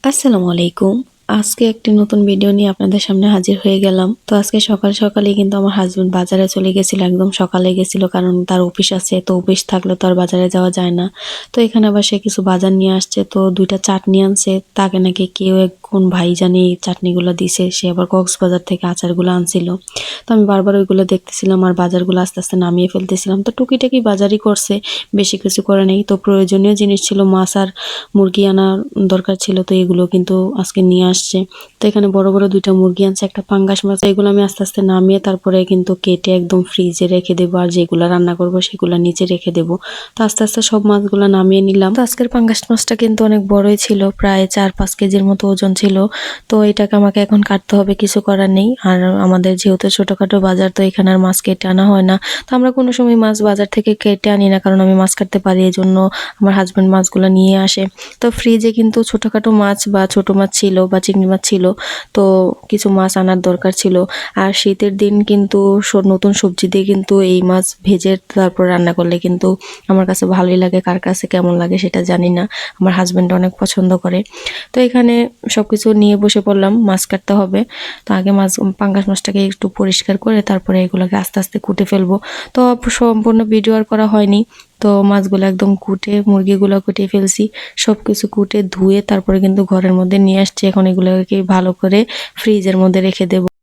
আসসালামু আলাইকুম। আজকে একটি নতুন ভিডিও নিয়ে আপনাদের সামনে হাজির হয়ে গেলাম। তো আজকে সকাল সকালেই কিন্তু আমার হাসব্যান্ড বাজারে চলে গেছিল। একদম সকালে গেছিল কারণ তার অফিস আছে। তো অফিস থাকলে তো আর বাজারে যাওয়া যায় না। তো এখানে আবার সে কিছু বাজার নিয়ে আসছে। তো ২ টা চাটনি আনছে। তাকে নাকি কেউ এক কোন ভাই জানি এই চাটনিগুলো দিছে। সে আবার কক্সবাজার থেকে আচারগুলো আনছিল। তো আমি বারবার ওইগুলো দেখতেছিলাম আর বাজারগুলো আস্তে, আস্তে নামিয়ে ফেলতেছিলাম। তো টুকিটাকি বাজারই করছে। বেশি কিছু করে নাই। তো প্রয়োজনীয় জিনিস ছিল মাছ আর মুরগি আনার দরকার ছিল। তো এগুলো কিন্তু আজকে নিয়ে আসছে। তো এখানে বড়, বড় ২ টা মুরগি আনছে, একটা পাঙ্গাস মাছ। এগুলো আমি আস্তে, আস্তে নামিয়ে তারপরে কিন্তু কেটে একদম ফ্রিজে রেখে দেবো। আর যেগুলা রান্না করব সেগুলা নিচে রেখে দেবো। তো আস্তে, আস্তে সব মাছগুলা নামিয়ে নিলাম। তো আজকের পাঙ্গাস মাছটা কিন্তু অনেক বড়ই ছিল। প্রায় ৪-৫ কেজির মতো ওজন ছিল। তো এটাকে আমাকে এখন কাটতে হবে, কিছু করার নেই। আর আমাদের যেহেতু ছোটখাটো বাজার, তো এখানে আর মাছ কেটে আনা হয় না। তো আমরা কোনো সময় মাছ বাজার থেকে কেটে আনি না, কারণ আমি মাছ কাটতে পারি। এজন্য আমার হাসব্যান্ড মাছগুলো নিয়ে আসে। তো ফ্রিজে কিন্তু ছোটখাটো মাছ বা ছোট মাছ ছিল বা চিংড়ি মাছ ছিল। তো কিছু মাছ আনার দরকার ছিল। আর শীতের দিন কিন্তু নতুন সবজি দিয়ে কিন্তু এই মাছ ভেজে তারপর রান্না করলে কিন্তু আমার কাছে ভালোই লাগে। কার কাছে কেমন লাগে সেটা জানি না। আমার হাসব্যান্ড অনেক পছন্দ করে। তো এখানে সবকিছু নিয়ে বসে পড়লাম, মাছ কাটতে হবে। তো আগে পাঙ্গাস মাছটাকে একটু পরিষ্কার করে তারপরে এগুলোকে আস্তে, আস্তে কুটে ফেলবো। তো সম্পূর্ণ ভিডিও আর করা হয়নি। তো মাছগুলো একদম কুটে, মুরগিগুলো কুটে ফেলছি। সবকিছু কুটে ধুয়ে তারপরে কিন্তু ঘরের মধ্যে নিয়ে আসছি। এখন এগুলোকে ভালো করে ফ্রিজের মধ্যে রেখে দেব।